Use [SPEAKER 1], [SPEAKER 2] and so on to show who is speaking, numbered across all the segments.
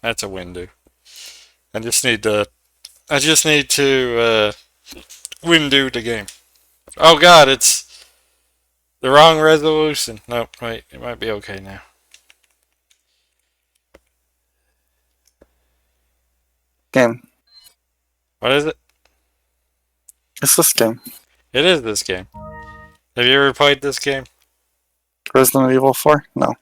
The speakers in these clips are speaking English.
[SPEAKER 1] That's a window. I just need to. I just need to window the game. Oh God, it's the wrong resolution. Nope, wait, it might be okay now.
[SPEAKER 2] Game.
[SPEAKER 1] What is it?
[SPEAKER 2] It's this game.
[SPEAKER 1] It is this game. Have you ever played this game?
[SPEAKER 2] Resident Evil 4? No.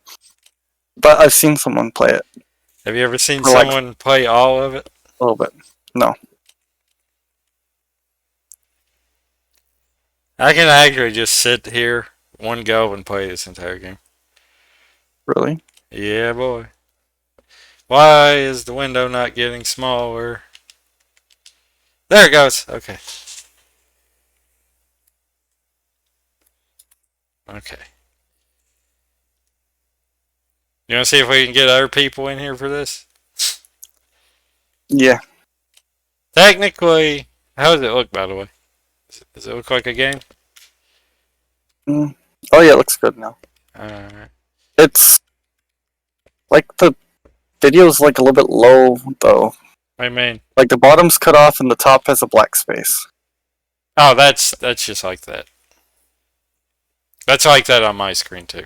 [SPEAKER 2] But I've seen someone play it.
[SPEAKER 1] Have you ever seen
[SPEAKER 2] For like
[SPEAKER 1] someone play all of it?
[SPEAKER 2] a little bit. No.
[SPEAKER 1] I can actually just sit here, one go, and play this entire game.
[SPEAKER 2] Really?
[SPEAKER 1] Yeah, boy. Why is the window not getting smaller? There it goes. Okay. Okay. You want to see if we can get other people in here for this?
[SPEAKER 2] Yeah.
[SPEAKER 1] Technically, how does it look, by the way? Does it look like a game?
[SPEAKER 2] Mm. Oh yeah, it looks good now.
[SPEAKER 1] Alright.
[SPEAKER 2] It's like the video's like a little bit low though.
[SPEAKER 1] I mean,
[SPEAKER 2] Like the bottom's cut off and the top has a black space.
[SPEAKER 1] oh, that's just like that. That's like that on my screen too.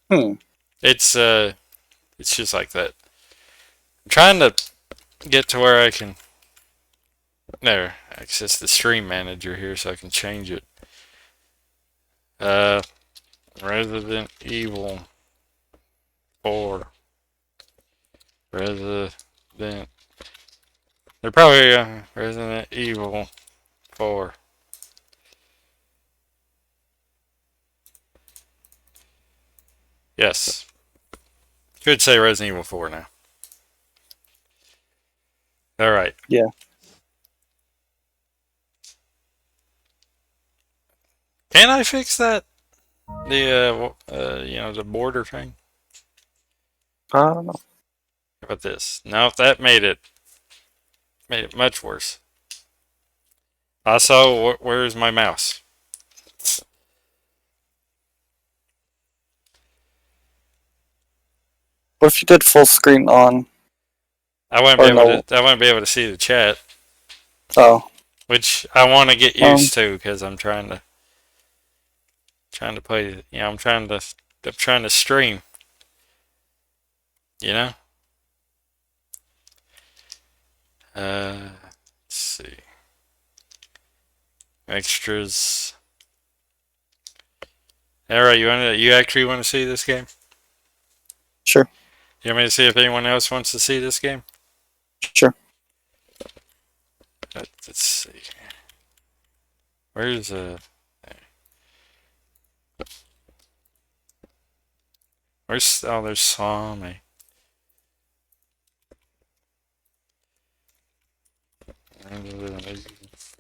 [SPEAKER 2] Hmm.
[SPEAKER 1] It's just like that. I'm trying to get to where I can there access the stream manager here so I can change it. Uh, Resident Evil 4. Resident. They're probably Resident Evil 4. Yes. Should say Resident Evil 4 now. Alright.
[SPEAKER 2] Yeah.
[SPEAKER 1] Can I fix that? The, the border thing?
[SPEAKER 2] I don't know.
[SPEAKER 1] How about this? No, that made it much worse. Also, where's my mouse?
[SPEAKER 2] What if you did full screen on?
[SPEAKER 1] I wouldn't be able to. I wouldn't be able to see the chat,
[SPEAKER 2] Oh.
[SPEAKER 1] which I want to get used to because I'm trying to play. You know, I'm trying to stream. You know. Let's see. Extras. Alright, you actually want to see this game?
[SPEAKER 2] Sure.
[SPEAKER 1] You want me to see if anyone else wants to see this game?
[SPEAKER 2] Sure.
[SPEAKER 1] Let's see. Where's there's Swami.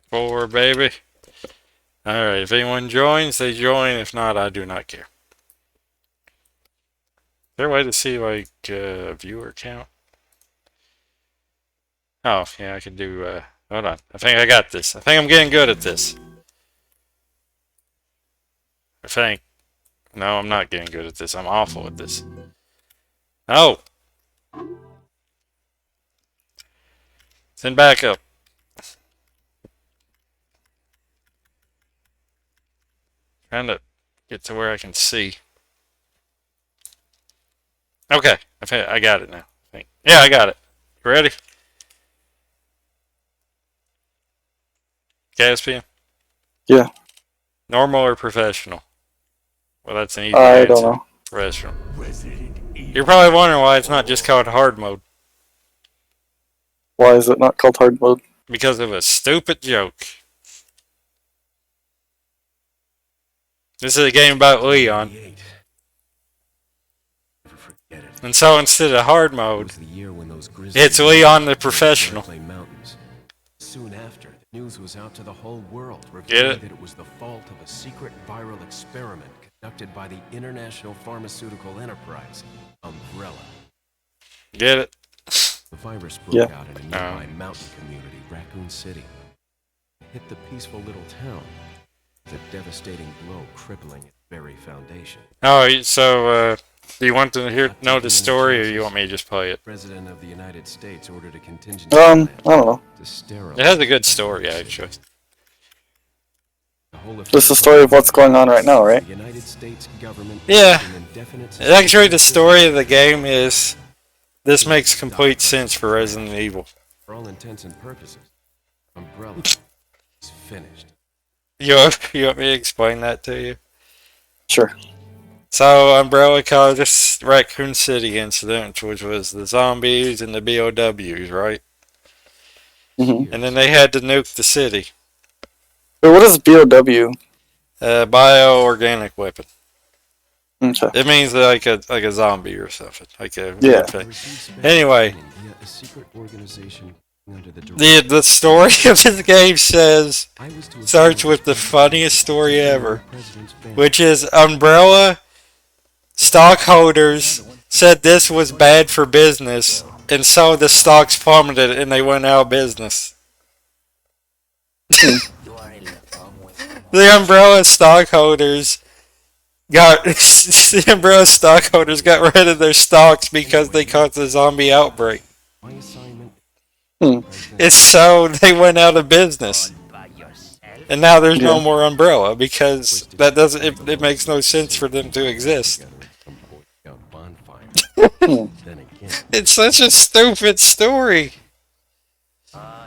[SPEAKER 1] Four, baby. Alright, if anyone joins, they join. If not, I do not care. Is there a way to see, like, viewer count? Oh, yeah, I can do, hold on. I think I got this. I think I'm getting good at this. I think. No, I'm not getting good at this. I'm awful at this. Oh! Send back up. Trying to get to where I can see. Okay, I got it now. I think. Yeah, I got it. You ready? KSPM?
[SPEAKER 2] Yeah.
[SPEAKER 1] Normal or professional? Well, that's an easy
[SPEAKER 2] I
[SPEAKER 1] answer.
[SPEAKER 2] don't know.
[SPEAKER 1] Professional. You're probably wondering why it's not just called hard mode.
[SPEAKER 2] Why is it not called hard mode?
[SPEAKER 1] Because of a stupid joke. This is a game about Leon. And so instead of hard mode, it's Leon the professional.
[SPEAKER 3] Soon after, the news was out to the whole world,
[SPEAKER 1] Get
[SPEAKER 3] revealing
[SPEAKER 1] it?
[SPEAKER 3] that it was the fault of a secret viral experiment conducted by the international pharmaceutical enterprise, Umbrella.
[SPEAKER 1] Get it?
[SPEAKER 3] The virus broke
[SPEAKER 2] Yeah.
[SPEAKER 3] out in a nearby mountain community, Raccoon City. It hit the peaceful little town, with a devastating blow crippling its very foundation.
[SPEAKER 1] Oh, so Do you want to know the story, or you want me to just play it?
[SPEAKER 3] President of the United States ordered a contingency
[SPEAKER 2] I
[SPEAKER 3] plan
[SPEAKER 2] don't know.
[SPEAKER 3] to sterilize.
[SPEAKER 1] It has a good story, actually.
[SPEAKER 3] The whole
[SPEAKER 2] This is the story of what's going on right now, right?
[SPEAKER 3] The United States government.
[SPEAKER 1] Yeah.
[SPEAKER 3] issued an indefinite
[SPEAKER 1] Actually, the story of the game is this makes complete sense for Resident Evil.
[SPEAKER 3] For all intents and purposes, Umbrella is finished.
[SPEAKER 1] You want me to explain that to you?
[SPEAKER 2] Sure.
[SPEAKER 1] So, Umbrella caused this Raccoon City incident, which was the zombies and the BOWs, right?
[SPEAKER 2] Mm-hmm.
[SPEAKER 1] And then they had to nuke the city.
[SPEAKER 2] Wait, what is BOW?
[SPEAKER 1] Bioorganic weapon.
[SPEAKER 2] Okay.
[SPEAKER 1] It means like a zombie or something, like a
[SPEAKER 2] Yeah.
[SPEAKER 1] weird thing. Anyway,
[SPEAKER 3] Via a secret organization under the
[SPEAKER 1] the story of this game says
[SPEAKER 3] I was to
[SPEAKER 1] starts with the funniest story ever, which is Umbrella stockholders said this was bad for business, and so the stocks plummeted and they went out of business. The Umbrella stockholders got rid of their stocks because they caused a zombie outbreak.
[SPEAKER 3] My assignment.
[SPEAKER 1] It's so they went out of business. And now there's no more Umbrella because that doesn't it makes no sense for them to exist.
[SPEAKER 3] Some Boy Scout bonfire. Then again,
[SPEAKER 1] It's such a stupid story.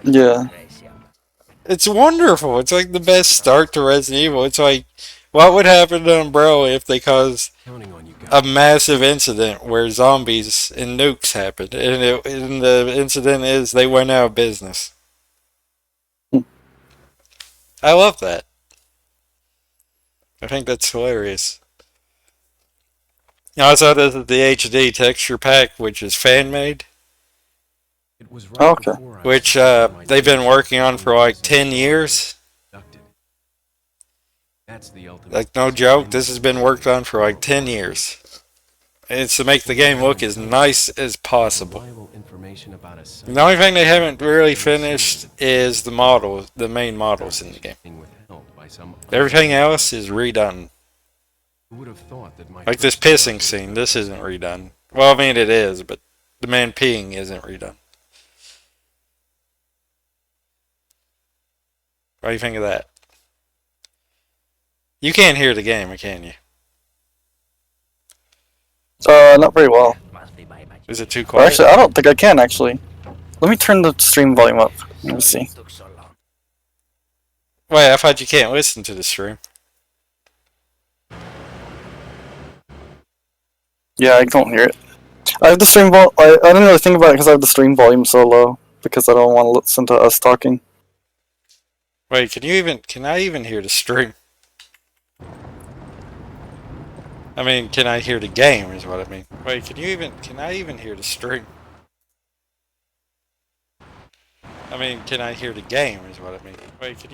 [SPEAKER 2] Yeah.
[SPEAKER 1] It's wonderful. It's like the best start to Resident Evil. It's like, what would happen to Umbrella if they caused
[SPEAKER 3] counting on you
[SPEAKER 1] a
[SPEAKER 3] guys.
[SPEAKER 1] massive incident where zombies and nukes happened? And the incident is they went out of business. I love that. I think that's hilarious. Also, this is the HD texture pack, which is fan made,
[SPEAKER 3] It was right
[SPEAKER 2] Okay.
[SPEAKER 3] before I
[SPEAKER 1] which
[SPEAKER 3] was my
[SPEAKER 1] they've been working on for like
[SPEAKER 3] organization
[SPEAKER 1] 10 years.
[SPEAKER 3] conducted. That's the ultimate.
[SPEAKER 1] Like, no joke, this has been worked on for like 10 years. And it's to make the game look as nice as possible.
[SPEAKER 3] Reliable information about a site
[SPEAKER 1] The only thing they haven't really finished is the models, the main models in the game.
[SPEAKER 3] being withheld by some
[SPEAKER 1] Everything else is redone.
[SPEAKER 3] Who would have thought that my
[SPEAKER 1] Like this
[SPEAKER 3] first
[SPEAKER 1] pissing scene, this isn't redone. Well, I mean it is, but the man peeing isn't redone. What do you think of that? You can't hear the game, can you?
[SPEAKER 2] Not very well.
[SPEAKER 1] Is it too
[SPEAKER 2] Or
[SPEAKER 1] quiet?
[SPEAKER 2] actually, I don't think I can, actually. Let me turn the stream volume up. Let me see.
[SPEAKER 1] Wait, I thought you can't listen to the stream.
[SPEAKER 2] Yeah, I don't hear it. I have the stream I didn't really think about it because I have the stream volume so low. Because I don't want to listen to us talking.
[SPEAKER 1] Wait, can I even hear the stream? I mean, can I hear the game is what I mean. Wait, can I even hear the stream? I mean, can I hear the game is what I mean. Wait, can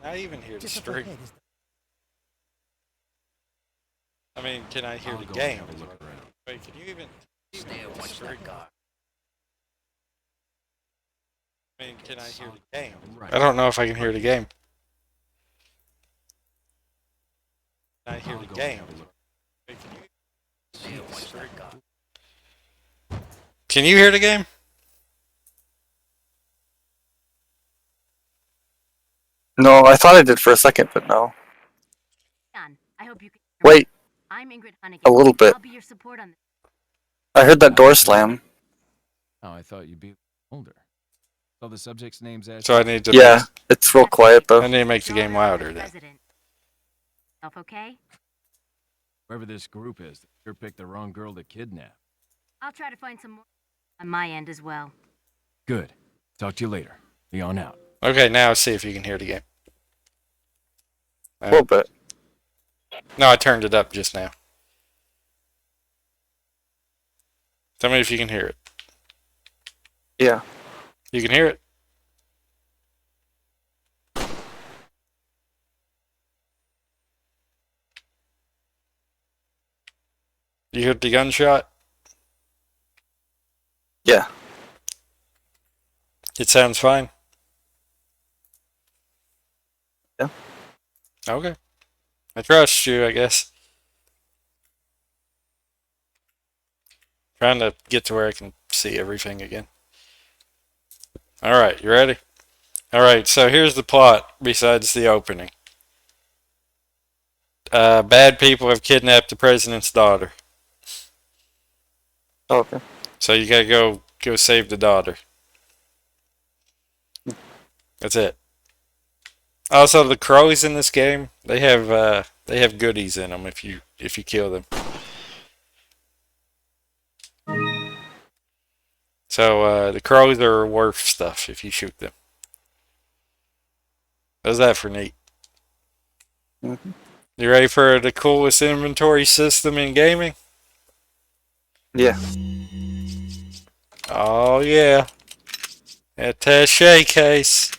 [SPEAKER 1] I even hear the stream? I mean, can I hear
[SPEAKER 3] I'll
[SPEAKER 1] the
[SPEAKER 3] go
[SPEAKER 1] game
[SPEAKER 3] have a
[SPEAKER 1] is
[SPEAKER 3] look
[SPEAKER 1] what I mean.
[SPEAKER 3] around.
[SPEAKER 1] Wait, can you even hear the stream? I mean, can I hear the game?
[SPEAKER 3] Right.
[SPEAKER 1] I don't know if I can hear the game. Can I hear
[SPEAKER 3] I'll
[SPEAKER 1] the
[SPEAKER 3] go
[SPEAKER 1] game?
[SPEAKER 3] have a look.
[SPEAKER 1] Wait, can you hear the game?
[SPEAKER 2] No, I thought I did for a second, but no.
[SPEAKER 4] I hope you can hear me.
[SPEAKER 2] Wait,
[SPEAKER 4] I'm Ingrid Hunnigan.
[SPEAKER 2] a little bit.
[SPEAKER 4] I'll be your support on this.
[SPEAKER 2] I heard that door slam.
[SPEAKER 5] Oh, I thought you'd be older. So the subject's name's Ash.
[SPEAKER 1] So I need to
[SPEAKER 2] Yeah, it's real quiet
[SPEAKER 1] I
[SPEAKER 2] though.
[SPEAKER 1] need to make the game
[SPEAKER 4] Daughter of
[SPEAKER 1] louder
[SPEAKER 4] the
[SPEAKER 1] then.
[SPEAKER 4] president. Self okay?
[SPEAKER 5] Whoever this group is, they sure picked the wrong girl to kidnap.
[SPEAKER 4] I'll try to find some more on my end as well.
[SPEAKER 5] Good. Talk to you later. Leon out.
[SPEAKER 1] Okay, now see if you can hear the game.
[SPEAKER 2] A little bit.
[SPEAKER 1] No, I turned it up just now. Tell me if you can hear it.
[SPEAKER 2] Yeah.
[SPEAKER 1] You can hear it? You heard the gunshot?
[SPEAKER 2] Yeah.
[SPEAKER 1] It sounds fine?
[SPEAKER 2] Yeah.
[SPEAKER 1] Okay. I trust you, I guess. Trying to get to where I can see everything again. Alright, you ready? Alright, so here's the plot besides the opening. Bad people have kidnapped the president's daughter.
[SPEAKER 2] Oh, okay.
[SPEAKER 1] So you gotta go save the daughter. That's it. Also, the crows in this game, they have goodies in them if you kill them. So the crows are worth stuff if you shoot them. How's that for neat?
[SPEAKER 2] Mm-hmm.
[SPEAKER 1] You ready for the coolest inventory system in gaming?
[SPEAKER 2] Yeah.
[SPEAKER 1] Oh yeah. Attaché case.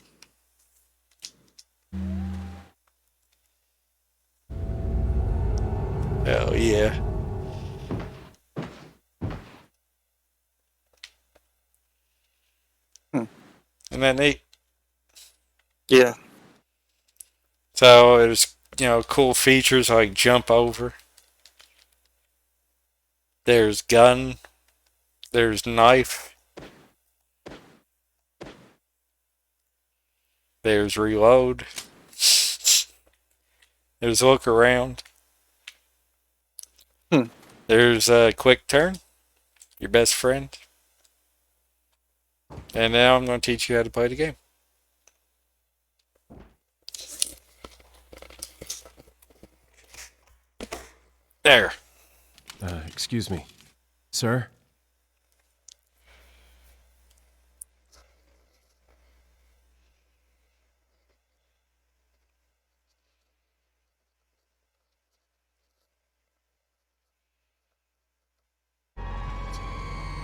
[SPEAKER 1] Hell yeah. Isn't that neat?
[SPEAKER 2] Yeah.
[SPEAKER 1] So there's, cool features like jump over. There's gun. There's knife. There's reload. There's look around. There's a quick turn. Your best friend. And now I'm going to teach you how to play the game. There.
[SPEAKER 3] Excuse me. Sir?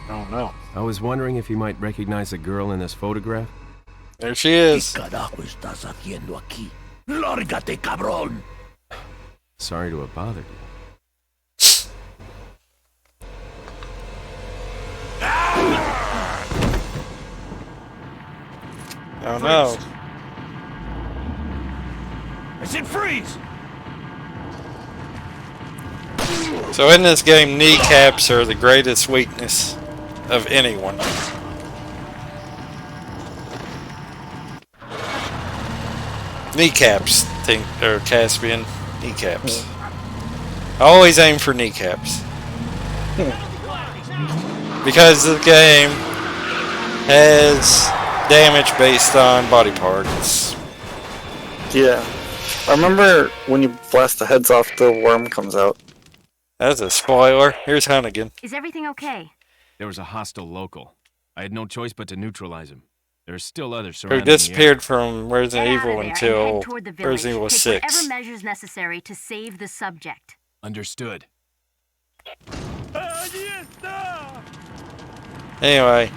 [SPEAKER 1] Oh no.
[SPEAKER 3] I was wondering if you might recognize the girl in this photograph?
[SPEAKER 1] There she is.
[SPEAKER 6] Carajo estás haciendo aquí? Lárgate, cabrón.
[SPEAKER 3] Sorry to have bothered you.
[SPEAKER 1] Oh no.
[SPEAKER 6] I said freeze!
[SPEAKER 1] So in this game, kneecaps are the greatest weakness of anyone. Kneecaps, or Caspian kneecaps. Always aim for kneecaps. Because the game has damage based on body parts.
[SPEAKER 2] Yeah. I remember when you blast the heads off, the worm comes out.
[SPEAKER 1] That's a spoiler. Here's Hunnigan.
[SPEAKER 4] Is everything okay?
[SPEAKER 3] There was a hostile local. I had no choice but to neutralize him. There are still others
[SPEAKER 1] Who
[SPEAKER 3] surrounding the area.
[SPEAKER 1] disappeared from Resident
[SPEAKER 4] Get out of
[SPEAKER 1] Evil
[SPEAKER 4] there and
[SPEAKER 1] until
[SPEAKER 4] head toward the village.
[SPEAKER 1] Resident Evil
[SPEAKER 4] Take
[SPEAKER 1] 6.
[SPEAKER 4] whatever measures necessary to save the subject.
[SPEAKER 3] Understood.
[SPEAKER 1] Anyway,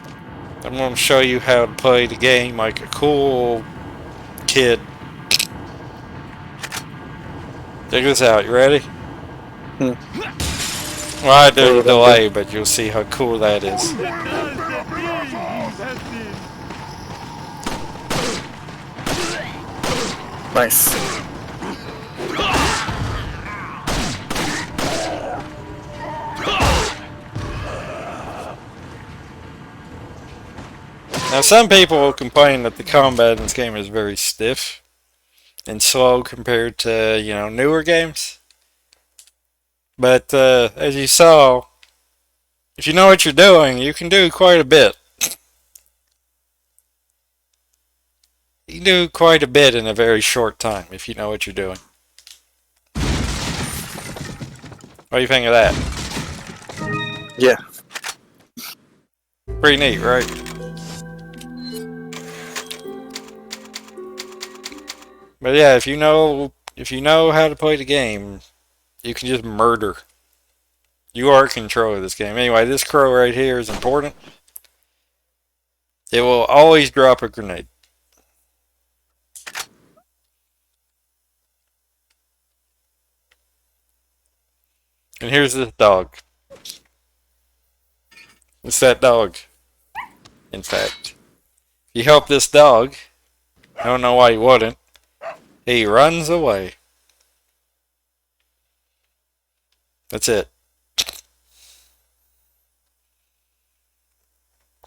[SPEAKER 1] I'm going to show you how to play the game like a cool kid. Check this out. You ready? Well, I do the delay, but you'll see how cool that is.
[SPEAKER 2] Nice.
[SPEAKER 1] Now, some people will complain that the combat in this game is very stiff and slow compared to, newer games. But, as you saw, if you know what you're doing, you can do quite a bit. You can do quite a bit in a very short time if you know what you're doing. What do you think of that?
[SPEAKER 2] Yeah.
[SPEAKER 1] Pretty neat, right? But yeah, if you know how to play the game, you can just murder. You are in control of this game. Anyway, this crow right here is important. It will always drop a grenade. And here's this dog. It's that dog. In fact, if you help this dog, I don't know why you wouldn't. He runs away. That's it.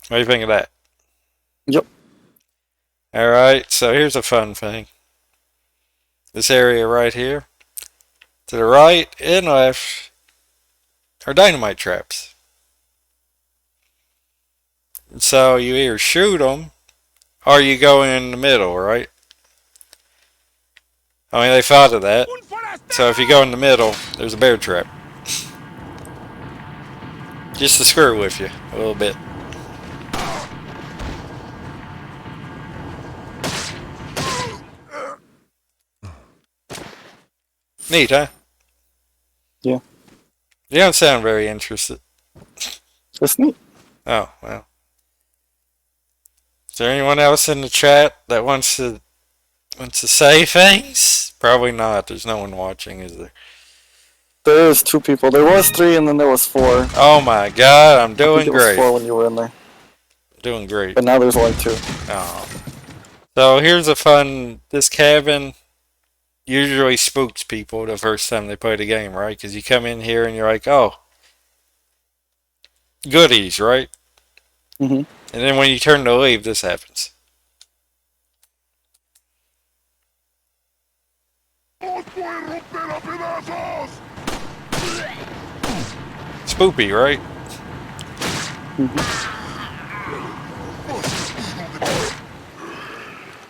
[SPEAKER 1] What do you think of that?
[SPEAKER 2] Yep.
[SPEAKER 1] Alright, so here's a fun thing. This area right here, to the right and left, are dynamite traps. And so you either shoot them, or you go in the middle, right? I mean, they thought of that. So if you go in the middle, there's a bear trap. Just to screw with you a little bit. Neat, huh?
[SPEAKER 2] Yeah.
[SPEAKER 1] You don't sound very interested.
[SPEAKER 2] It's neat.
[SPEAKER 1] Oh, well. Is there anyone else in the chat that wants to say things? Probably not. There's no one watching, is there?
[SPEAKER 2] There is 2 people. There was 3 and then there was 4.
[SPEAKER 1] Oh my god, I'm
[SPEAKER 2] I
[SPEAKER 1] doing
[SPEAKER 2] think it was
[SPEAKER 1] great.
[SPEAKER 2] 4 when you were in there.
[SPEAKER 1] Doing great.
[SPEAKER 2] But now there's only 2.
[SPEAKER 1] Oh. So here's a fun, this cabin usually spooks people the first time they play the game, right? Because you come in here and you're like, oh, goodies, right?
[SPEAKER 2] Mm-hmm.
[SPEAKER 1] And then when you turn to leave, this happens. Spoopy, right?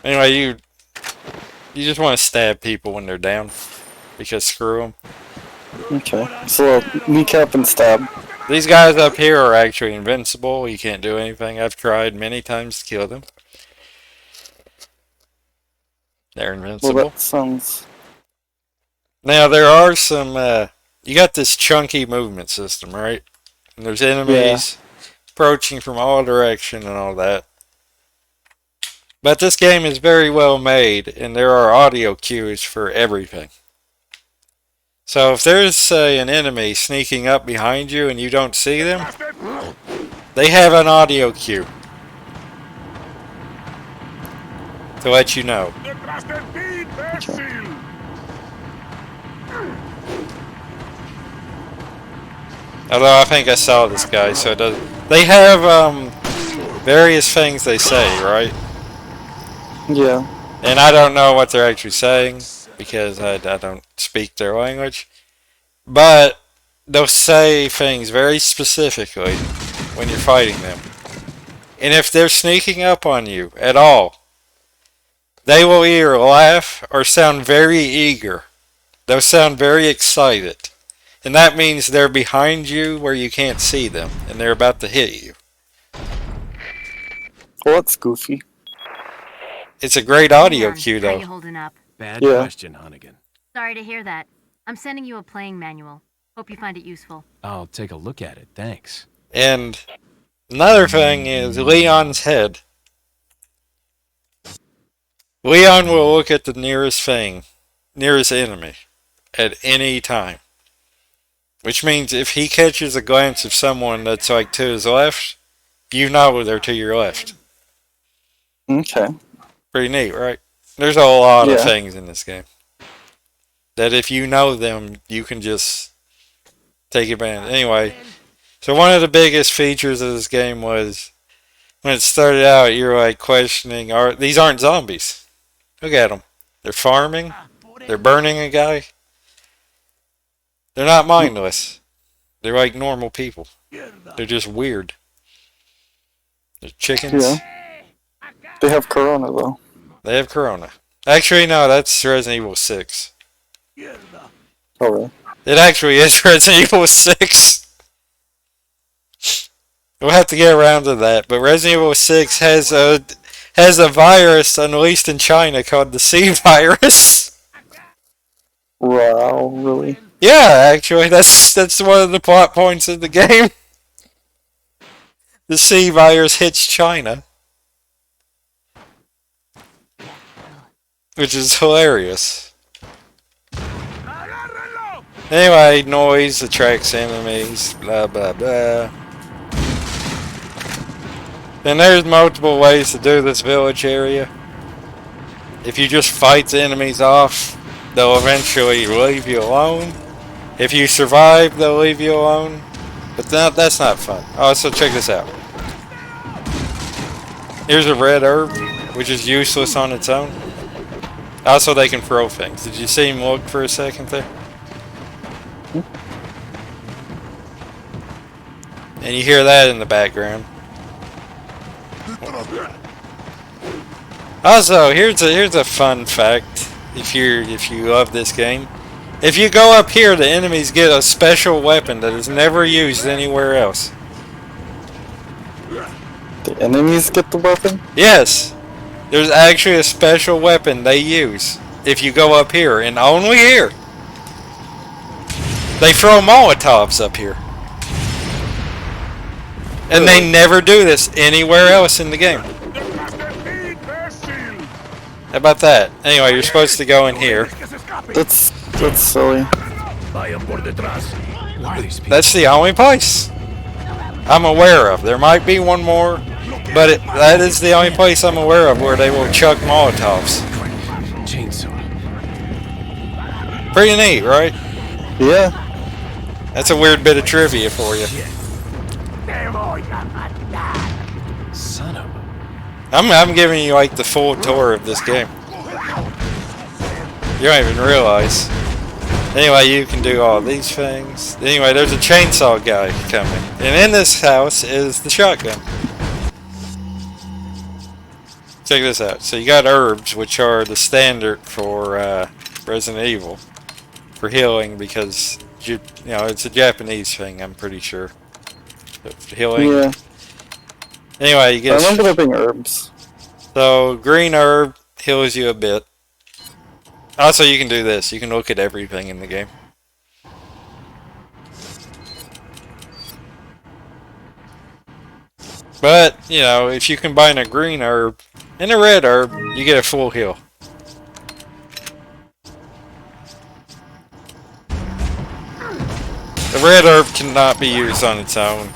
[SPEAKER 1] Anyway, you just want to stab people when they're down, because screw them.
[SPEAKER 2] Okay. So kneecap and stab.
[SPEAKER 1] These guys up here are actually invincible. You can't do anything. I've tried many times to kill them. They're
[SPEAKER 2] Well,
[SPEAKER 1] invincible.
[SPEAKER 2] that sounds...
[SPEAKER 1] Now there are some. You got this chunky movement system, right? And there's enemies approaching from all direction and all that. But this game is very well made, and there are audio cues for everything. So if there's, say, an enemy sneaking up behind you and you don't see them, they have an audio cue to let you know. Although I think I saw this guy, so it does. They have various things they say, right?
[SPEAKER 2] Yeah.
[SPEAKER 1] And I don't know what they're actually saying because I don't speak their language. But they'll say things very specifically when you're fighting them. And if they're sneaking up on you at all, they will either laugh or sound very eager. They'll sound very excited. And that means they're behind you where you can't see them. And they're about to hit you.
[SPEAKER 2] Well, that's goofy.
[SPEAKER 1] It's a great audio
[SPEAKER 4] Leon,
[SPEAKER 1] cue,
[SPEAKER 4] how you
[SPEAKER 1] though.
[SPEAKER 4] holding up?
[SPEAKER 3] Bad
[SPEAKER 2] Yeah.
[SPEAKER 3] question, Hunnigan.
[SPEAKER 4] Sorry to hear that. I'm sending you a playing manual. Hope you find it useful.
[SPEAKER 3] I'll take a look at it, thanks.
[SPEAKER 1] And another thing is Leon's head. Leon will look at the nearest thing, nearest enemy, at any time. Which means if he catches a glance of someone that's like to his left, you know they're to your left.
[SPEAKER 2] Okay.
[SPEAKER 1] Pretty neat, right? There's a lot of
[SPEAKER 2] Yeah.
[SPEAKER 1] things in this game that if you know them, you can just take advantage. Anyway, so one of the biggest features of this game was when it started out, you're like questioning, these aren't zombies. Look at them. They're farming. They're burning a guy. They're not mindless. They're like normal people. They're just weird. They're chickens.
[SPEAKER 2] Yeah. They have Corona, though.
[SPEAKER 1] They have Corona. Actually, no, that's Resident Evil 6.
[SPEAKER 2] Oh, really?
[SPEAKER 1] It actually is Resident Evil 6. We'll have to get around to that. But Resident Evil 6 has a virus unleashed in China called the C virus.
[SPEAKER 2] Wow, really?
[SPEAKER 1] Yeah, actually, that's one of the plot points of the game. The C virus hits China. Which is hilarious. Anyway, noise attracts enemies, blah blah blah. Then there's multiple ways to do this village area. If you just fight the enemies off, they'll eventually leave you alone. If you survive, they'll leave you alone. But that's not fun. Oh, so check this out. Here's a red herb, which is useless on its own. Also, they can throw things. Did you see him look for a second there? And you hear that in the background. Also, here's a fun fact. If you love this game, if you go up here, the enemies get a special weapon that is never used anywhere else.
[SPEAKER 2] The enemies get the weapon?
[SPEAKER 1] Yes, there's actually a special weapon they use if you go up here, and only here. They throw Molotovs up here. And they never do this anywhere else in the game. How about that? Anyway, you're supposed to go in here.
[SPEAKER 2] That's silly.
[SPEAKER 6] Vayan por detrás.
[SPEAKER 3] Why are these people?
[SPEAKER 1] That's the only place I'm aware of. There might be one more, but that is the only place I'm aware of where they will chuck Molotovs.
[SPEAKER 3] Chainsaw.
[SPEAKER 1] Pretty neat, right?
[SPEAKER 2] Yeah.
[SPEAKER 1] That's a weird bit of trivia for you.
[SPEAKER 3] Son of a...
[SPEAKER 1] I'm giving you like the full tour of this game. You don't even realize. Anyway, you can do all these things. Anyway, there's a chainsaw guy coming. And in this house is the shotgun. Check this out. So you got herbs, which are the standard for Resident Evil. For healing, because, you know, it's a Japanese thing, I'm pretty sure. Healing.
[SPEAKER 2] Yeah.
[SPEAKER 1] Anyway, you
[SPEAKER 2] I
[SPEAKER 1] get
[SPEAKER 2] remember there being herbs.
[SPEAKER 1] so green herb heals you a bit. Also, you can do this. You can look at everything in the game. But, you know, if you combine a green herb and a red herb, you get a full heal. The red herb cannot be used on its own.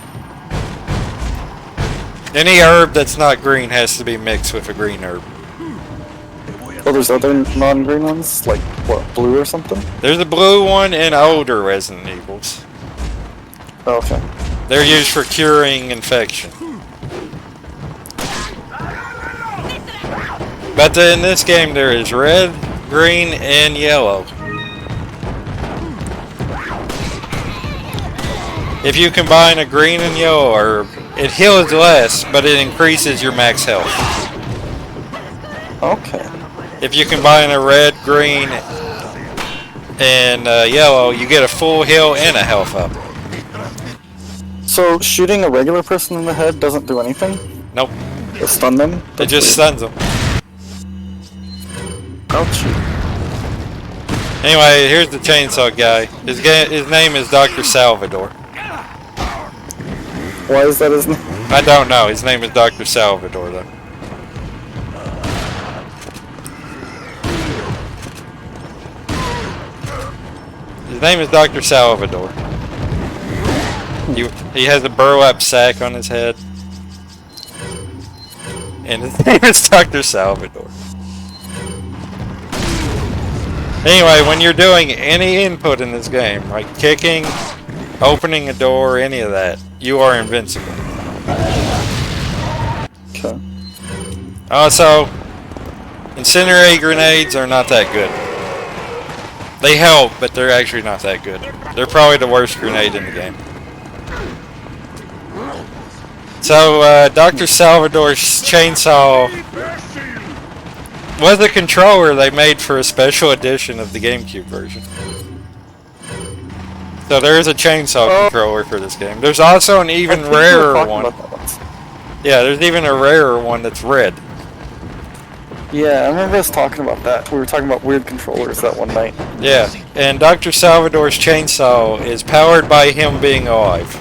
[SPEAKER 1] Any herb that's not green has to be mixed with a green herb.
[SPEAKER 2] Oh, there's other non-green ones? Like, what, blue or something?
[SPEAKER 1] There's a blue one in older Resident Evils.
[SPEAKER 2] Oh, okay.
[SPEAKER 1] They're used for curing infection. But in this game there is red, green, and yellow. If you combine a green and yellow herb, it heals less, but it increases your max health.
[SPEAKER 2] Okay.
[SPEAKER 1] If you combine a red, green, and yellow, you get a full heal and a health up.
[SPEAKER 2] So, shooting a regular person in the head doesn't do anything?
[SPEAKER 1] Nope,
[SPEAKER 2] It stun them?
[SPEAKER 1] it
[SPEAKER 2] That's
[SPEAKER 1] just
[SPEAKER 2] weird.
[SPEAKER 1] stuns them.
[SPEAKER 2] Ouch.
[SPEAKER 1] Anyway, here's the chainsaw guy. His name is Dr. Salvador.
[SPEAKER 2] Why is that his name?
[SPEAKER 1] I don't know. His name is Dr. Salvador, though. His name is Dr. Salvador. He has a burlap sack on his head. And his name is Dr. Salvador. Anyway, when you're doing any input in this game, like kicking, opening a door, any of that, you are invincible.
[SPEAKER 2] Okay.
[SPEAKER 1] Also, incinerate grenades are not that good. They help, but they're actually not that good. They're probably the worst grenade in the game. So, Dr. Salvador's chainsaw was a controller they made for a special edition of the GameCube version. So there is a chainsaw controller for this game. There's also an even
[SPEAKER 2] I think we were
[SPEAKER 1] rarer
[SPEAKER 2] talking
[SPEAKER 1] one.
[SPEAKER 2] about that once.
[SPEAKER 1] Yeah, there's even a rarer one that's red.
[SPEAKER 2] Yeah, I remember us talking about that. We were talking about weird controllers that one night.
[SPEAKER 1] Yeah, and Dr. Salvador's chainsaw is powered by him being alive.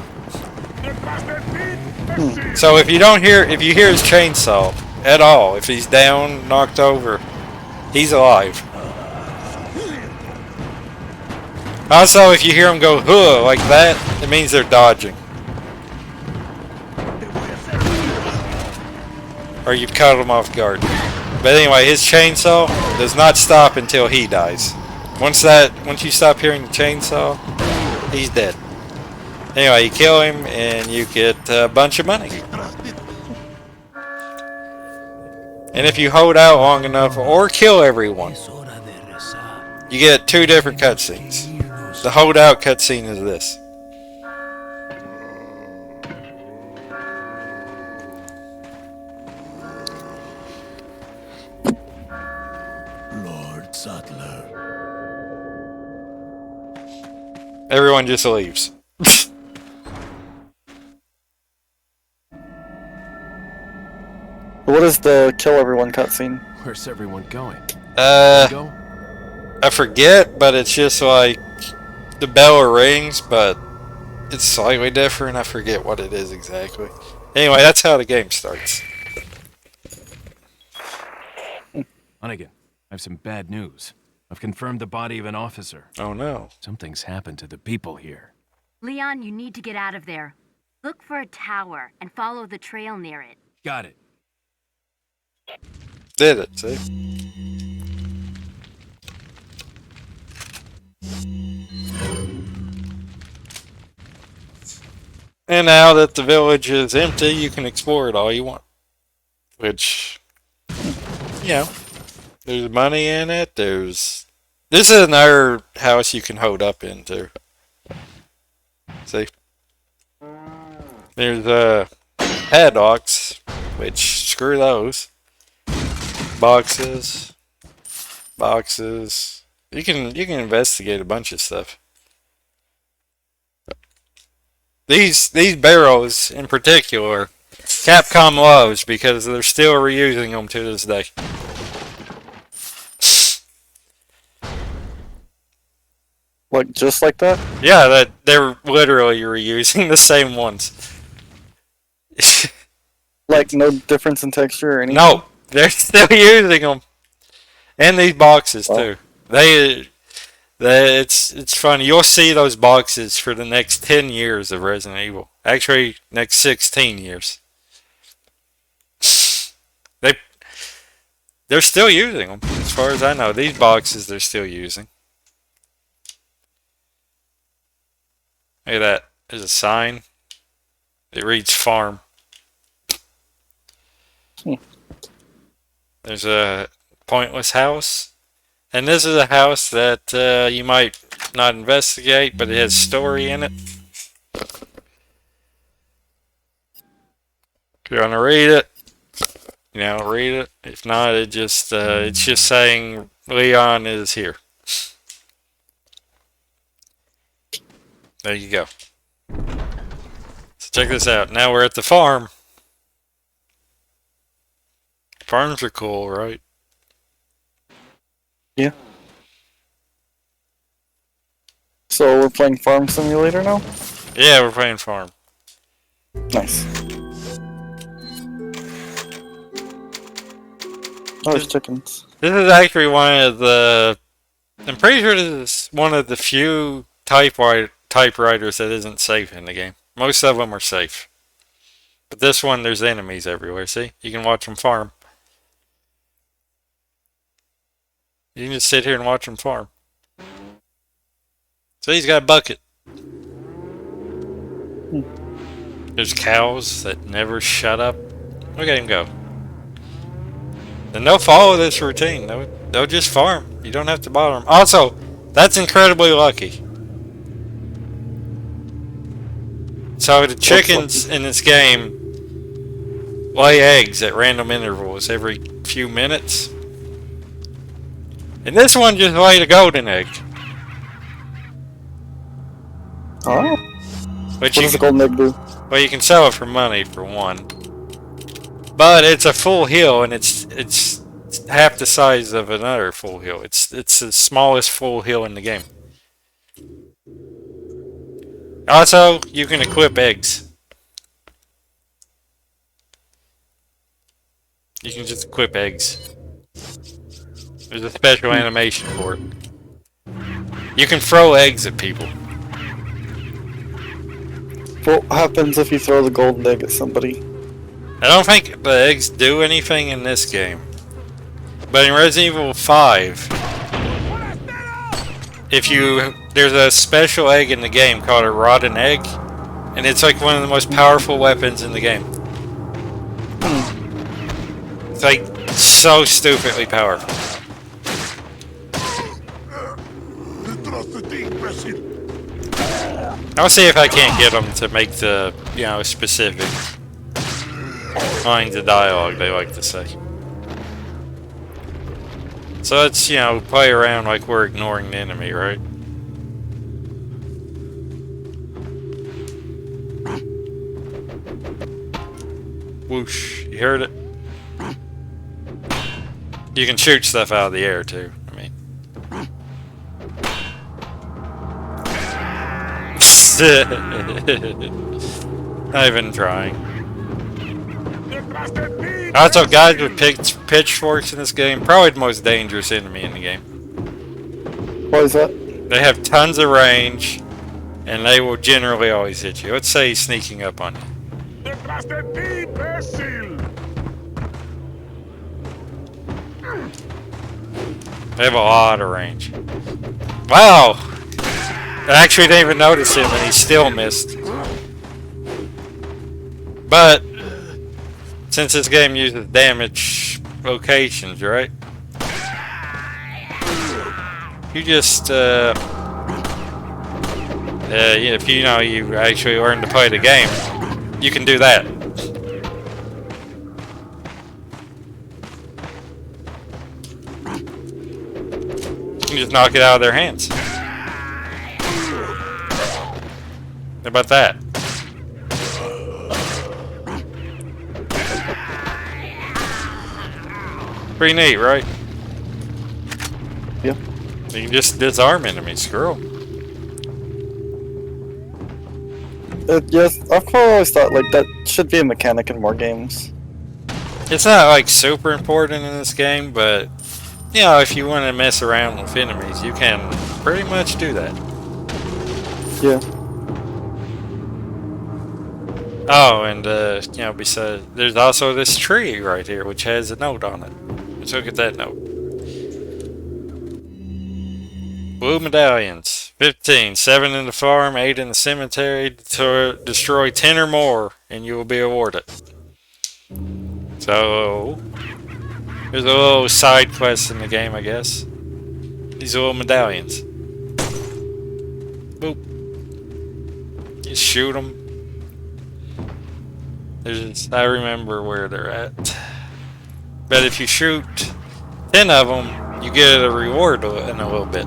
[SPEAKER 1] So if you hear his chainsaw at all, if he's down, knocked over, he's alive. Also, if you hear him go huh like that, it means they're dodging. Or you've caught him off guard. But anyway, his chainsaw does not stop until he dies. Once you stop hearing the chainsaw, he's dead. Anyway, you kill him and you get a bunch of money. And if you hold out long enough or kill everyone,
[SPEAKER 6] Es hora de rezar.
[SPEAKER 1] you get 2 different cutscenes. The holdout cutscene is this.
[SPEAKER 6] Lord Sattler.
[SPEAKER 1] Everyone just leaves.
[SPEAKER 2] What is the kill everyone cutscene?
[SPEAKER 3] Where's everyone going?
[SPEAKER 1] I
[SPEAKER 3] Go?
[SPEAKER 1] forget, but it's just like the bell rings, but it's slightly different. I forget what it is exactly. Anyway, that's how the game starts.
[SPEAKER 3] Hunnigan, I have some bad news. I've confirmed the body of an officer.
[SPEAKER 1] Oh no.
[SPEAKER 3] Something's happened to the people here.
[SPEAKER 4] Leon, you need to get out of there. Look for a tower and follow the trail near it.
[SPEAKER 3] Got it.
[SPEAKER 1] Did it, see? And now that the village is empty, you can explore it all you want. Which, you know, there's money in it, this is another house you can hold up into. See? There's, padlocks, which, screw those. Boxes. You can investigate a bunch of stuff. These barrels in particular, Capcom loves because they're still reusing them to this day.
[SPEAKER 2] Like, just like that?
[SPEAKER 1] Yeah, they're literally reusing the same ones.
[SPEAKER 2] Like, no difference in texture or anything?
[SPEAKER 1] No, they're still using them, and these boxes too. It's funny. You'll see those boxes for the next 10 years of Resident Evil. Actually, next 16 years. They're still using them, as far as I know. These boxes they're still using. Look at that. There's a sign. It reads farm. There's a pointless house. And this is a house that you might not investigate, but it has story in it. If you want to read it, read it. If not, it's just saying Leon is here. There you go. So check this out. Now we're at the farm. Farms are cool, right?
[SPEAKER 2] Yeah. So we're playing Farm Simulator now?
[SPEAKER 1] Yeah, we're playing farm.
[SPEAKER 2] Nice. Oh, there's chickens.
[SPEAKER 1] This is actually one of the... I'm pretty sure this is one of the few typewriters that isn't safe in the game. Most of them are safe. But this one, there's enemies everywhere, see? You can watch them farm. You can just sit here and watch them farm. So he's got a bucket. There's cows that never shut up. Look at him go. And they'll follow this routine. They'll just farm. You don't have to bother them. Also, that's incredibly lucky. So the chickens in this game lay eggs at random intervals every few minutes. And this one just laid a golden egg.
[SPEAKER 2] Oh.
[SPEAKER 1] Which
[SPEAKER 2] What does the golden egg do?
[SPEAKER 1] well, you can sell it for money for one. But it's a full hill, and it's half the size of another full hill. It's the smallest full hill in the game. Also, you can equip eggs. You can just equip eggs. There's a special animation for it. You can throw eggs at people.
[SPEAKER 2] What happens if you throw the golden egg at somebody?
[SPEAKER 1] I don't think the eggs do anything in this game. But in Resident Evil 5, there's a special egg in the game called a rotten egg, and it's like one of the most powerful weapons in the game. It's like So stupidly powerful. I'll see if I can't get them to make the, you know, specific lines of dialogue they like to say. So let's, you know, play around like we're ignoring the enemy, right? Whoosh. You heard it? You can shoot stuff out of the air, too. I mean... Not even trying. Also, guys with pitchforks in this game, probably the most dangerous enemy in the game.
[SPEAKER 2] What is that?
[SPEAKER 1] They have tons of range, and they will generally always hit you. Let's say he's sneaking up on you. They have a lot of range. Wow! I actually didn't even notice him, and he still missed. But, since this game uses damage locations, right? You just, if you know you actually learn to play the game, you can do that. You can just knock it out of their hands. How about that? Pretty neat, right?
[SPEAKER 2] Yeah.
[SPEAKER 1] You can just disarm enemies, screw 'em.
[SPEAKER 2] Yes, I've always thought like that should be a mechanic in more games.
[SPEAKER 1] It's not like super important in this game, but you know, if you want to mess around with enemies, you can pretty much do that.
[SPEAKER 2] Yeah.
[SPEAKER 1] Oh, and you know, besides, there's also this tree right here, which has a note on it. Let's look at that note. Blue medallions. 15. 7 in the farm, 8 in the cemetery. To destroy 10 or more, and you will be awarded. So, there's a little side quest in the game, I guess. These little medallions. Boop. You shoot them. I remember where they're at. But if you shoot 10 of them, you get a reward in a little bit.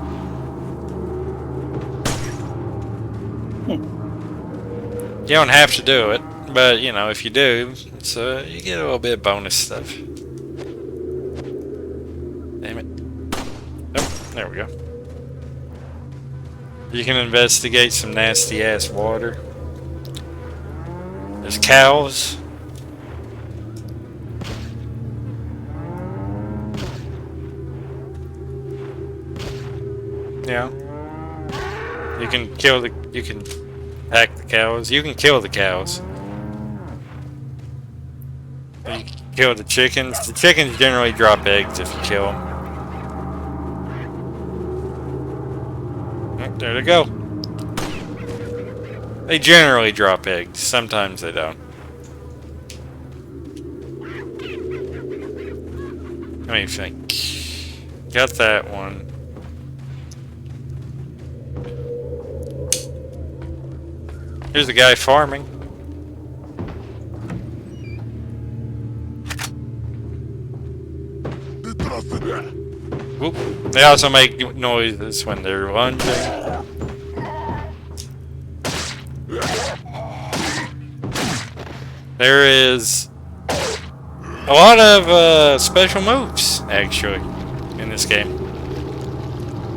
[SPEAKER 1] You don't have to do it, but you know, if you do, so you get a little bit of bonus stuff. Damn it. Oh, there we go. You can investigate some nasty ass water. There's cows. Yeah. You can kill the, you can hack the cows. You can kill the cows. You can kill the chickens. The chickens generally drop eggs if you kill them. Oh, there they go. They generally drop eggs. Sometimes they don't. Let me think. Got that one. Here's a guy farming. Whoop. They also make noises when they're lunging. There is a lot of special moves, actually, in this game,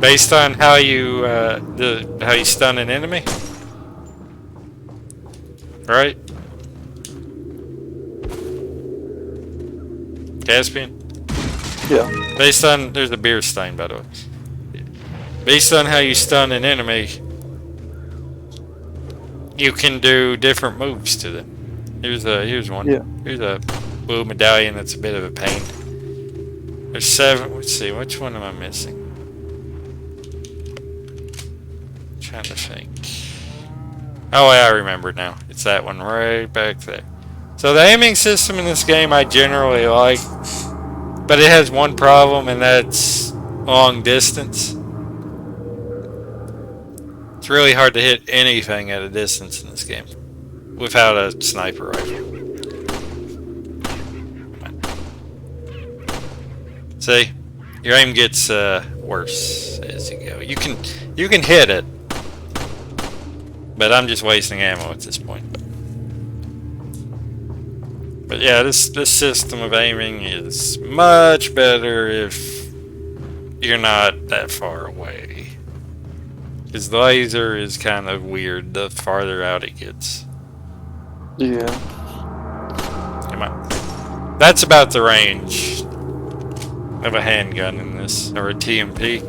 [SPEAKER 1] based on how you how you stun an enemy. Right? Caspian?
[SPEAKER 2] Yeah.
[SPEAKER 1] Based on, there's a beer stain, by the way. Based on how you stun an enemy, you can do different moves to them. Here's one.
[SPEAKER 2] Yeah.
[SPEAKER 1] Here's a blue medallion that's a bit of a pain. There's 7. Let's see, which one am I missing? Trying to think. Oh, I remember now. It's that one right back there. So the aiming system in this game I generally like. But it has one problem, and that's long distance. It's really hard to hit anything at a distance in this game without a sniper rifle. See, your aim gets worse as you go. You can hit it, but I'm just wasting ammo at this point. But yeah, this system of aiming is much better if you're not that far away. Because the laser is kind of weird the farther out it gets.
[SPEAKER 2] Yeah.
[SPEAKER 1] Come on. That's about the range of a handgun in this, or a TMP.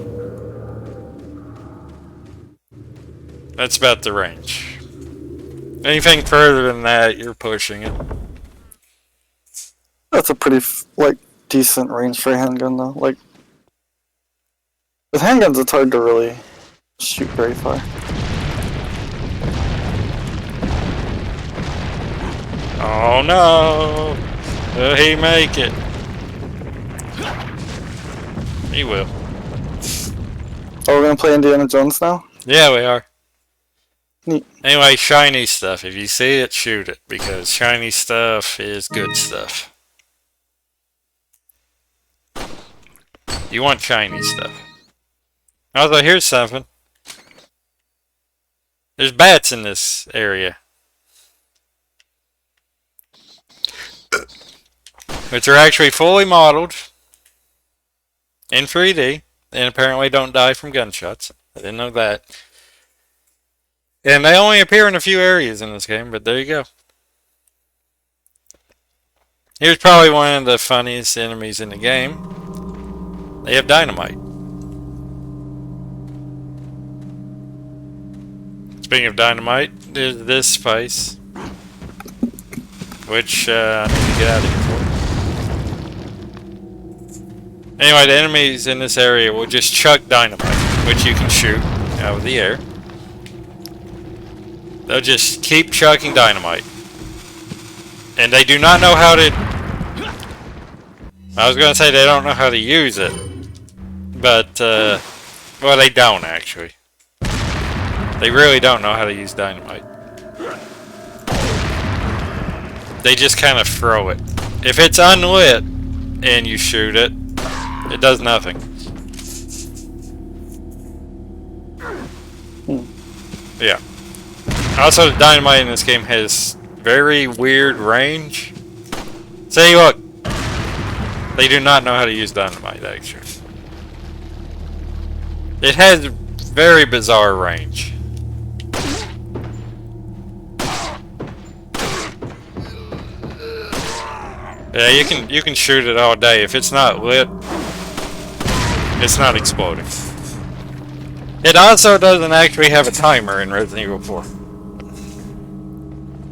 [SPEAKER 1] That's about the range. Anything further than that, you're pushing it.
[SPEAKER 2] That's a pretty, like, decent range for a handgun, though. Like, with handguns, it's hard to really shoot very far.
[SPEAKER 1] Oh no! Will he make it? He will.
[SPEAKER 2] Oh, we're gonna play Indiana Jones now?
[SPEAKER 1] Yeah, we are.
[SPEAKER 2] Neat.
[SPEAKER 1] Anyway, shiny stuff. If you see it, shoot it, because shiny stuff is good stuff. You want shiny stuff. Although, here's something. There's bats in this area. Which are actually fully modeled in 3D, and apparently don't die from gunshots. I didn't know that. And they only appear in a few areas in this game, but there you go. Here's probably one of the funniest enemies in the game. They have dynamite. Speaking of dynamite, there's this space, which I need to get out of here for. Anyway, the enemies in this area will just chuck dynamite, which you can shoot out of the air. They'll just keep chucking dynamite. And they do not know how to... I was going to say they don't know how to use it. But, well, they don't, actually. They really don't know how to use dynamite. They just kind of throw it. If it's unlit and you shoot it, it does nothing. Yeah. Also, the dynamite in this game has very weird range. See, look. They do not know how to use dynamite, actually. It has very bizarre range. Yeah, you can shoot it all day. If it's not lit, it's not exploding. It also doesn't actually have a timer in Resident Evil 4.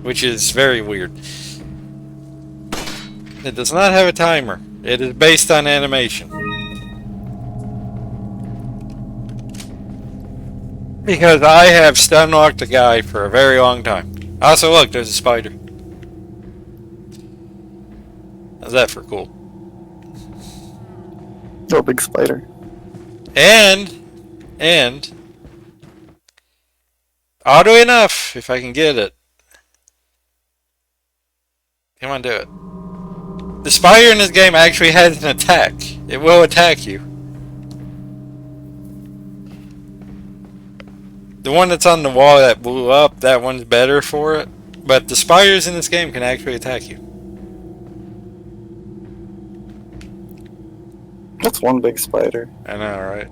[SPEAKER 1] Which is very weird. It does not have a timer. It is based on animation. Because I have stun locked a guy for a very long time. Also, look, there's a spider. How's that for cool?
[SPEAKER 2] Oh, big spider.
[SPEAKER 1] And oddly enough, if I can get it. Come on, do it. The spider in this game actually has an attack. It will attack you. The one that's on the wall that blew up, that one's better for it. But the spiders in this game can actually attack you.
[SPEAKER 2] That's one big spider.
[SPEAKER 1] I know, right?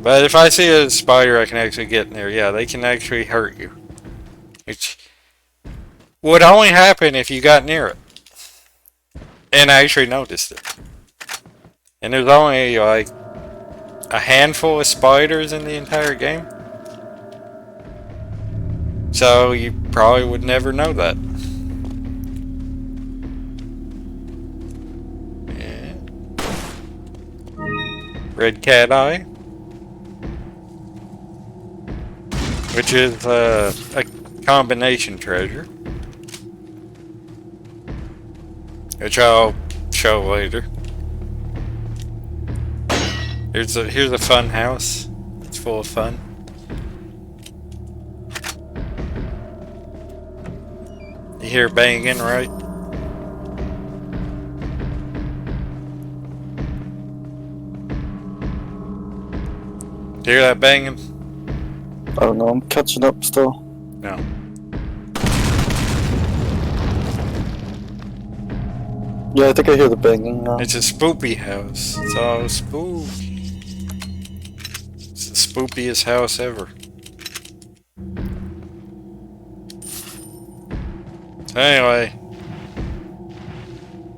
[SPEAKER 1] But if I see a spider I can actually get in there, yeah, they can actually hurt you. Which would only happen if you got near it. And actually noticed it. And there's only like a handful of spiders in the entire game. So you probably would never know that. Yeah. Red Cat Eye. Which is a combination treasure. Which I'll show later. Here's a fun house. It's full of fun. You hear banging, right? Hear that banging?
[SPEAKER 2] I don't know, I'm catching up still.
[SPEAKER 1] No.
[SPEAKER 2] Yeah, I think I hear the banging now.
[SPEAKER 1] It's a spoopy house. It's all spooky. It's the spookiest house ever. Anyway.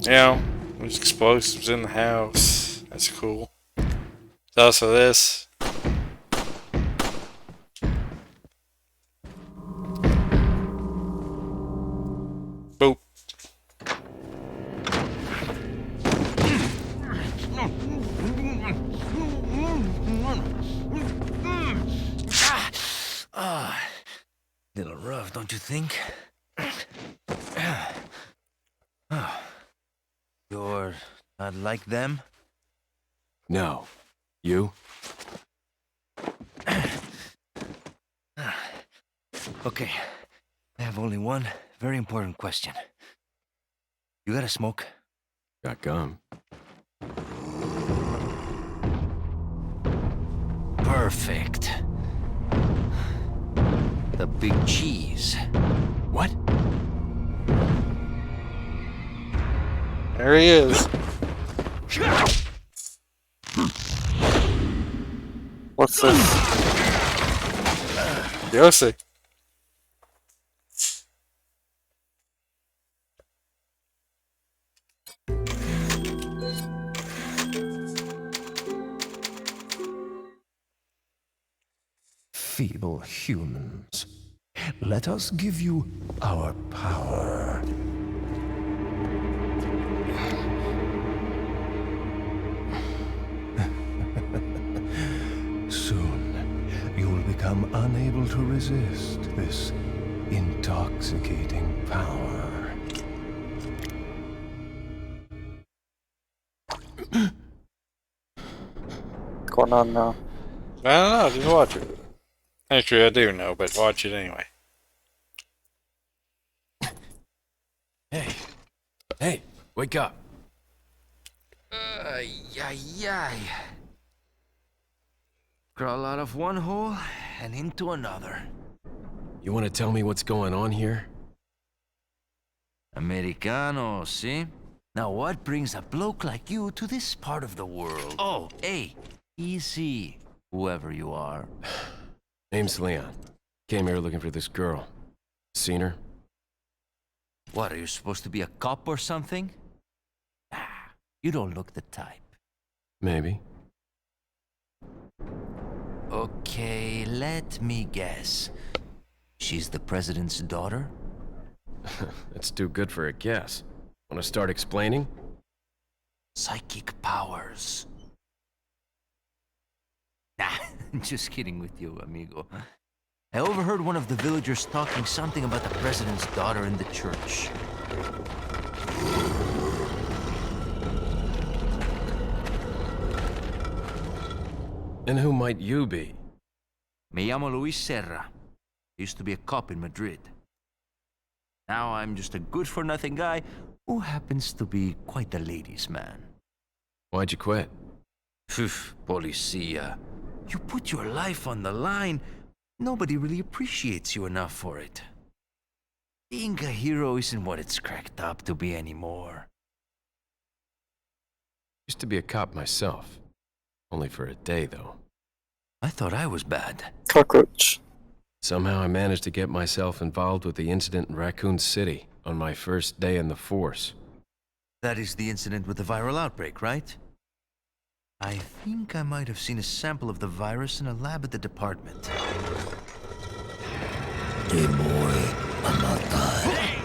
[SPEAKER 1] You know, there's explosives in the house. That's cool. There's also this. Boop.
[SPEAKER 6] Little rough, don't you think? You're not like them?
[SPEAKER 3] No. You?
[SPEAKER 6] Okay, I have only one very important question. You got a smoke?
[SPEAKER 3] Got gum.
[SPEAKER 6] Perfect. The big cheese.
[SPEAKER 3] What?
[SPEAKER 1] There he is.
[SPEAKER 2] What's this?
[SPEAKER 1] Yossi.
[SPEAKER 6] Feeble humans. Let us give you our power. Soon, you will become unable to resist this intoxicating power.
[SPEAKER 2] What's going on now?
[SPEAKER 1] I don't know, just watch it. Actually, I do know, but watch it anyway.
[SPEAKER 3] Hey. Hey, wake up.
[SPEAKER 6] Ay. Crawl out of one hole and into another.
[SPEAKER 3] You want to tell me what's going on here?
[SPEAKER 6] Americano, see? Now what brings a bloke like you to this part of the world? Oh, hey, easy, whoever you are.
[SPEAKER 3] Name's Leon. Came here looking for this girl. Seen her?
[SPEAKER 6] What, are you supposed to be a cop or something? Ah, you don't look the type.
[SPEAKER 3] Maybe.
[SPEAKER 6] Okay, let me guess. She's the president's daughter?
[SPEAKER 3] That's too good for a guess. Want to start explaining?
[SPEAKER 6] Psychic powers. Nah, just kidding with you, amigo. I overheard one of the villagers talking something about the president's daughter in the church.
[SPEAKER 3] And who might you be?
[SPEAKER 6] Me llamo Luis Serra. Used to be a cop in Madrid. Now I'm just a good-for-nothing guy who happens to be quite a ladies' man.
[SPEAKER 3] Why'd you quit?
[SPEAKER 6] Phew, policia. You put your life on the line, nobody really appreciates you enough for it. Being a hero isn't what it's cracked up to be anymore.
[SPEAKER 3] Used to be a cop myself. Only for a day, though.
[SPEAKER 6] I thought I was bad.
[SPEAKER 2] Cockroach.
[SPEAKER 3] Somehow I managed to get myself involved with the incident in Raccoon City on my first day in the force.
[SPEAKER 6] That is the incident with the viral outbreak, right? I think I might have seen a sample of the virus in a lab at the department.
[SPEAKER 7] Hey boy, I'm not dying.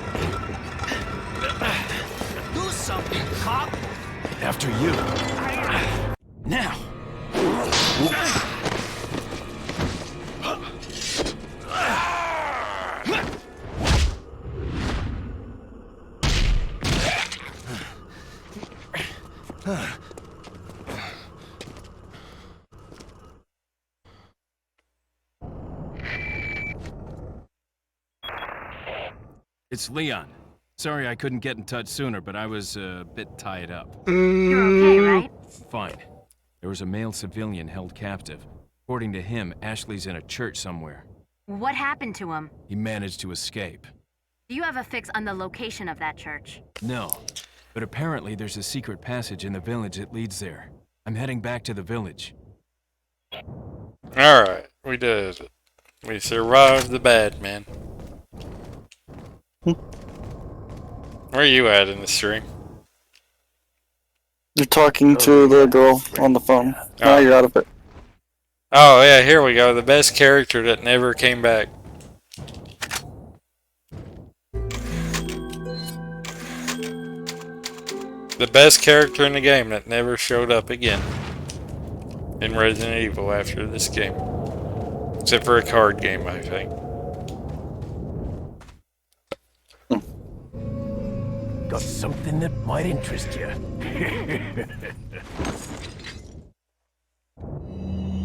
[SPEAKER 6] Do something, cop!
[SPEAKER 3] After you. Now!
[SPEAKER 5] It's Leon. Sorry I couldn't get in touch sooner, but I was a bit tied up.
[SPEAKER 4] You're okay, right?
[SPEAKER 5] Fine. There was a male civilian held captive. According to him, Ashley's in a church somewhere.
[SPEAKER 4] What happened to him?
[SPEAKER 5] He managed to escape.
[SPEAKER 4] Do you have a fix on the location of that church?
[SPEAKER 5] No. But apparently there's a secret passage in the village that leads there. I'm heading back to the village.
[SPEAKER 1] Alright, we did it. We survived the bad man. Where are you at in the stream?
[SPEAKER 2] You're talking to the girl on the phone. Now
[SPEAKER 1] Oh.
[SPEAKER 2] you're out of it.
[SPEAKER 1] Oh yeah, here we go. The best character that never came back. The best character in the game that never showed up again in Resident Evil after this game. Except for a card game, I think.
[SPEAKER 7] Got something that might interest you.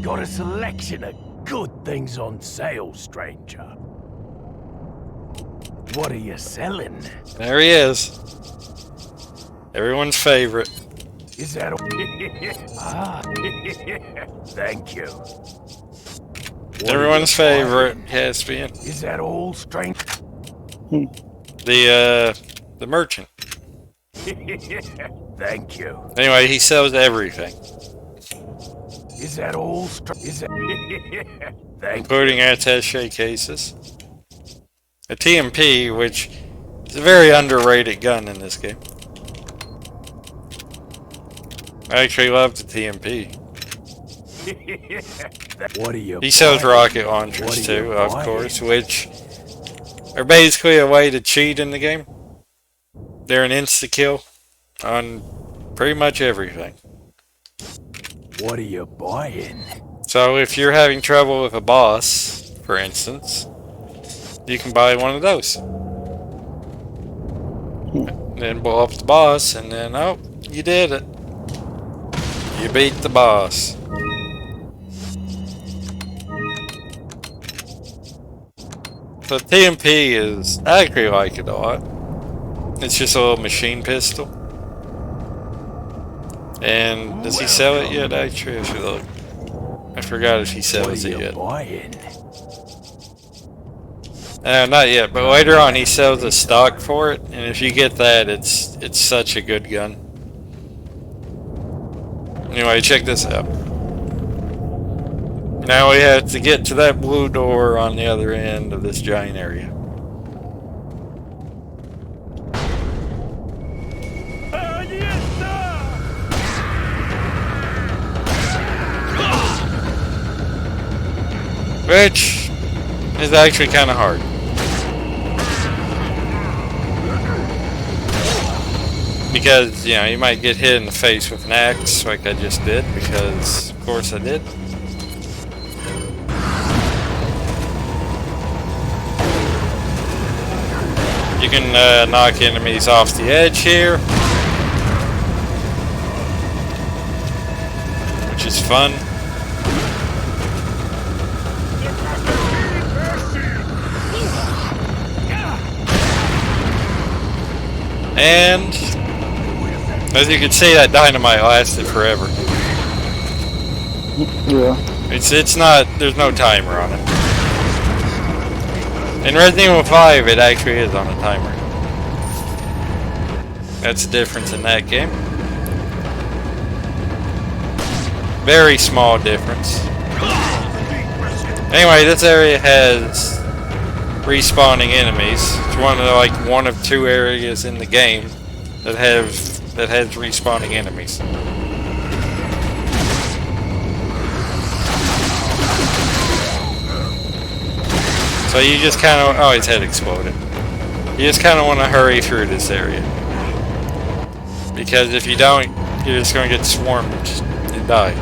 [SPEAKER 7] Got a selection of good things on sale, stranger. What are you selling?
[SPEAKER 1] There he is. Everyone's favorite.
[SPEAKER 7] Is that Ah, thank you.
[SPEAKER 1] Everyone's favorite, Caspian.
[SPEAKER 7] Is that all, stranger?
[SPEAKER 1] The merchant.
[SPEAKER 7] Thank you.
[SPEAKER 1] Anyway, he sells everything,
[SPEAKER 7] Is that all, Is that Thank
[SPEAKER 1] including attaché cases. A TMP, which is a very underrated gun in this game. I actually love the TMP.
[SPEAKER 7] What are you?
[SPEAKER 1] He sells
[SPEAKER 7] buying?
[SPEAKER 1] rocket
[SPEAKER 7] What
[SPEAKER 1] launchers
[SPEAKER 7] are you
[SPEAKER 1] too, of
[SPEAKER 7] buying?
[SPEAKER 1] course, which are basically a way to cheat in the game. They're an insta-kill on pretty much everything.
[SPEAKER 7] What are you buying?
[SPEAKER 1] So if you're having trouble with a boss, for instance, you can buy one of those. Then blow up the boss, and then, oh, you did it. You beat the boss. So TMP is, I actually like it a lot. It's just a little machine pistol. And does he sell it yet? Actually, I should look. I forgot if he
[SPEAKER 7] What
[SPEAKER 1] sells
[SPEAKER 7] are
[SPEAKER 1] it
[SPEAKER 7] you
[SPEAKER 1] yet.
[SPEAKER 7] buying?
[SPEAKER 1] Not yet, but later on he sells a stock for it, and if you get that, it's such a good gun. Anyway, check this out. Now we have to get to that blue door on the other end of this giant area. Which is actually kind of hard. Because, you know, you might get hit in the face with an axe like I just did, because of course I did. You can knock enemies off the edge here, which is fun. And as you can see, that dynamite lasted forever.
[SPEAKER 2] Yeah.
[SPEAKER 1] It's not, there's no timer on it. In Resident Evil 5, it actually is on a timer. That's the difference in that game. Very small difference. Anyway, this area has respawning enemies. It's one of two areas in the game that has respawning enemies. So you just kind of, oh, his head exploded. You just kind of want to hurry through this area, because if you don't, you're just going to get swarmed and die.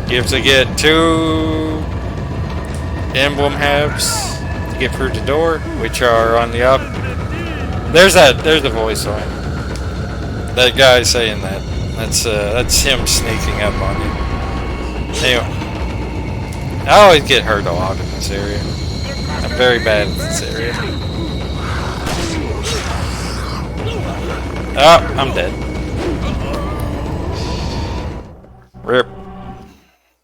[SPEAKER 1] You have to get 2 emblem halves to get through the door, which are on the up. There's the voice line. that guy saying that. That's him sneaking up on you. Anyway. I always get hurt a lot in this area. I'm very bad at this area. Oh, I'm dead. RIP.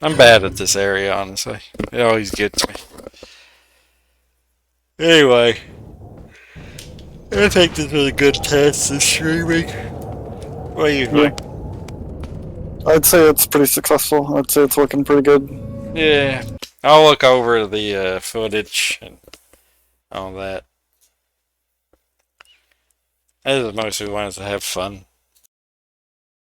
[SPEAKER 1] I'm bad at this area, honestly. It always gets me. Anyway. I think this was a good test of streaming. What do you think?
[SPEAKER 2] I'd say it's pretty successful. I'd say it's working pretty good.
[SPEAKER 1] Yeah. I'll look over the footage and all that. I just mostly wanted to have fun.